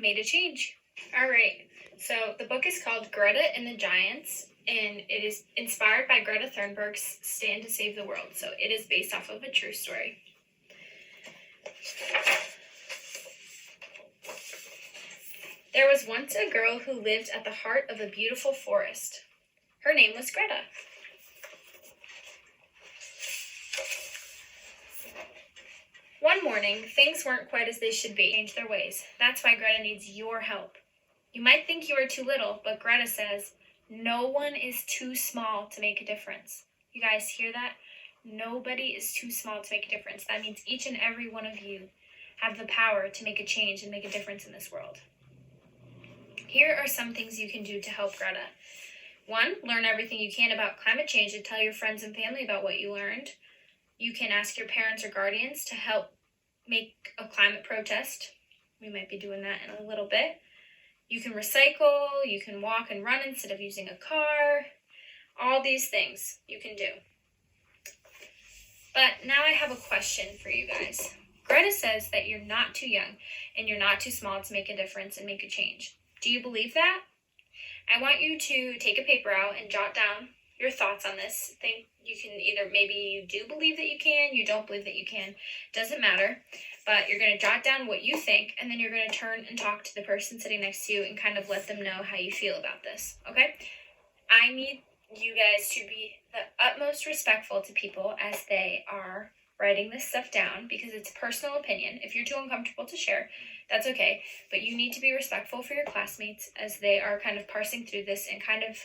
made a change. All right, so the book is called Greta and the Giants, and it is inspired by Greta Thunberg's Stand to Save the World. So it is based off of a true story. There was once a girl who lived at the heart of a beautiful forest. Her name was Greta. One morning, things weren't quite as they should be. Change their ways. That's why Greta needs your help. You might think you are too little, but Greta says, no one is too small to make a difference. You guys hear that? Nobody is too small to make a difference. That means each and every one of you have the power to make a change and make a difference in this world. Here are some things you can do to help Greta. 1, learn everything you can about climate change and tell your friends and family about what you learned. You can ask your parents or guardians to help make a climate protest. We might be doing that in a little bit. You can recycle, you can walk and run instead of using a car. All these things you can do. But now I have a question for you guys. Greta says that you're not too young and you're not too small to make a difference and make a change. Do you believe that? I want you to take a paper out and jot down your thoughts on this. Think you can either, maybe you do believe that you can, you don't believe that you can, doesn't matter, but you're going to jot down what you think, and then you're going to turn and talk to the person sitting next to you and kind of let them know how you feel about this, okay? I need you guys to be the utmost respectful to people as they are writing this stuff down, because it's personal opinion. If you're too uncomfortable to share, that's okay, but you need to be respectful for your classmates as they are kind of parsing through this and kind of,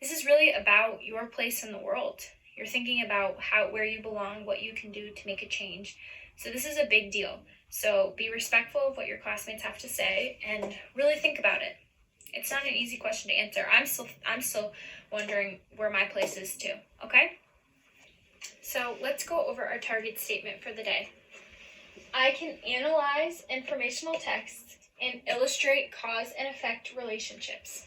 this is really about your place in the world. You're thinking about where you belong, what you can do to make a change. So this is a big deal. So be respectful of what your classmates have to say and really think about it. It's not an easy question to answer. I'm still wondering where my place is too, okay? So let's go over our target statement for the day. I can analyze informational text and illustrate cause and effect relationships.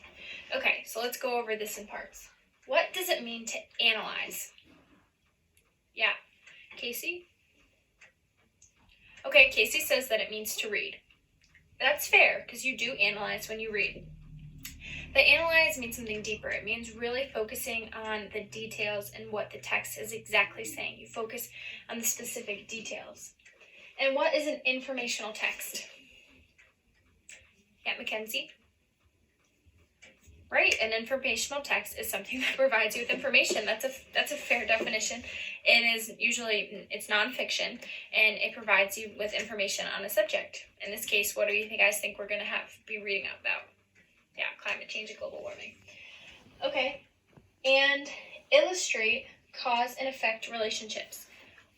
Okay, so let's go over this in parts. What does it mean to analyze? Yeah, Casey? Okay, Casey says that it means to read. That's fair, because you do analyze when you read. But analyze means something deeper. It means really focusing on the details and what the text is exactly saying. You focus on the specific details. And what is an informational text? Yeah, Mackenzie? Right, an informational text is something that provides you with information. That's a fair definition. It is usually, it's nonfiction, and it provides you with information on a subject. In this case, what do you guys think we're going to be reading about? Yeah, climate change and global warming. Okay, and illustrate cause and effect relationships.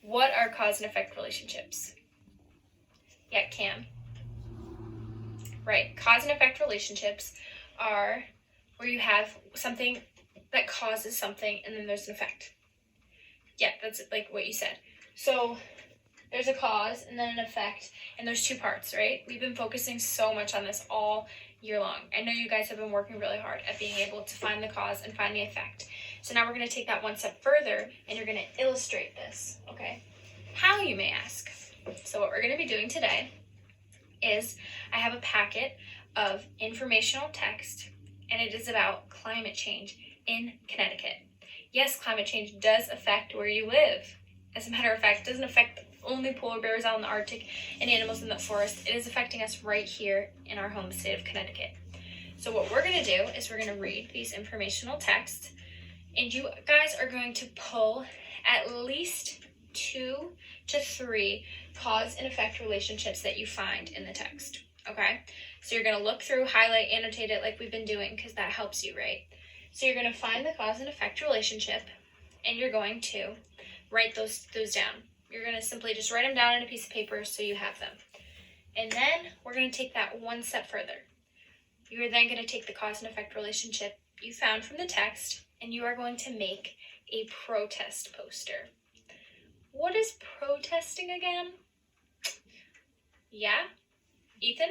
What are cause and effect relationships? Yeah, Cam. Right, cause and effect relationships are where you have something that causes something and then there's an effect. Yeah, that's like what you said. So there's a cause and then an effect, and there's 2 parts, right? We've been focusing so much on this all year long. I know you guys have been working really hard at being able to find the cause and find the effect. So now we're going to take that one step further, and you're going to illustrate this, okay? How, you may ask? So what we're going to be doing today is I have a packet of informational text, and it is about climate change in Connecticut. Yes, climate change does affect where you live. As a matter of fact, it doesn't affect only polar bears out in the Arctic and animals in the forest. It is affecting us right here in our home state of Connecticut. So what we're going to do is we're going to read these informational texts, and you guys are going to pull at least 2 to 3 cause and effect relationships that you find in the text, okay? So you're going to look through, highlight, annotate it like we've been doing, because that helps you, right? So you're going to find the cause and effect relationship, and you're going to write those down. You're going to simply just write them down on a piece of paper so you have them. And then we're going to take that one step further. You are then going to take the cause and effect relationship you found from the text, and you are going to make a protest poster. What is protesting again? Yeah? Ethan?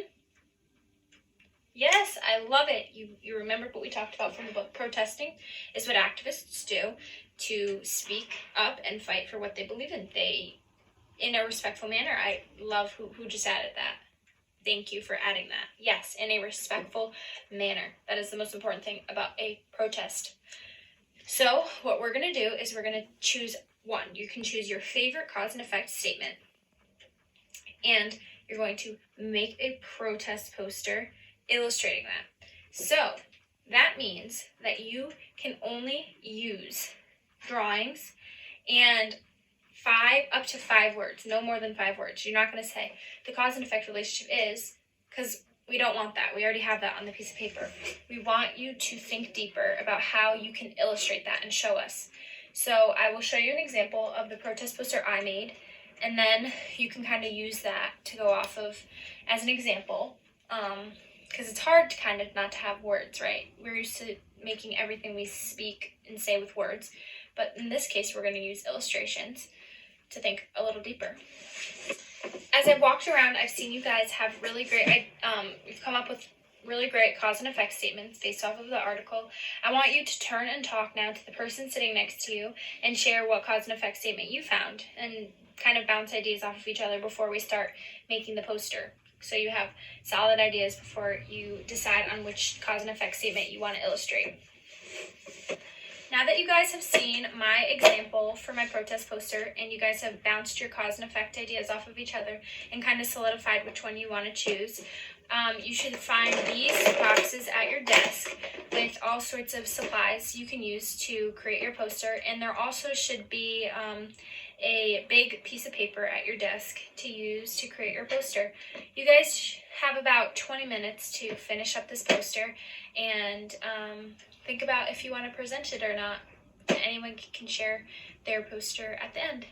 Yes, I love it. You remember what we talked about from the book. Protesting is what activists do to speak up and fight for what they believe in. In a respectful manner. I love who just added that. thank you for adding that. Yes, in a respectful manner. That is the most important thing about a protest. So what we're going to do is we're going to choose one. You can choose your favorite cause and effect statement, and you're going to make a protest poster illustrating that. So that means that you can only use drawings and up to five words, no more than 5 words. You're not going to say the cause and effect relationship is, because we don't want that. We already have that on the piece of paper. We want you to think deeper about how you can illustrate that and show us. So I will show you an example of the protest poster I made, and then you can kind of use that to go off of as an example, because it's hard to kind of not to have words, right? We're used to making everything we speak and say with words, but in this case, we're going to use illustrations to think a little deeper. As I've walked around, I've seen you guys have really great, you've come up with really great cause and effect statements based off of the article. I want you to turn and talk now to the person sitting next to you and share what cause and effect statement you found, and kind of bounce ideas off of each other before we start making the poster. So you have solid ideas before you decide on which cause and effect statement you want to illustrate. Now that you guys have seen my example for my protest poster, and you guys have bounced your cause and effect ideas off of each other and kind of solidified which one you want to choose, you should find these boxes at your desk with all sorts of supplies you can use to create your poster. And there also should be a big piece of paper at your desk to use to create your poster. You guys have about 20 minutes to finish up this poster, and think about if you want to present it or not. Anyone can share their poster at the end.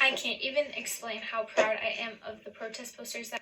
I can't even explain how proud I am of the protest posters that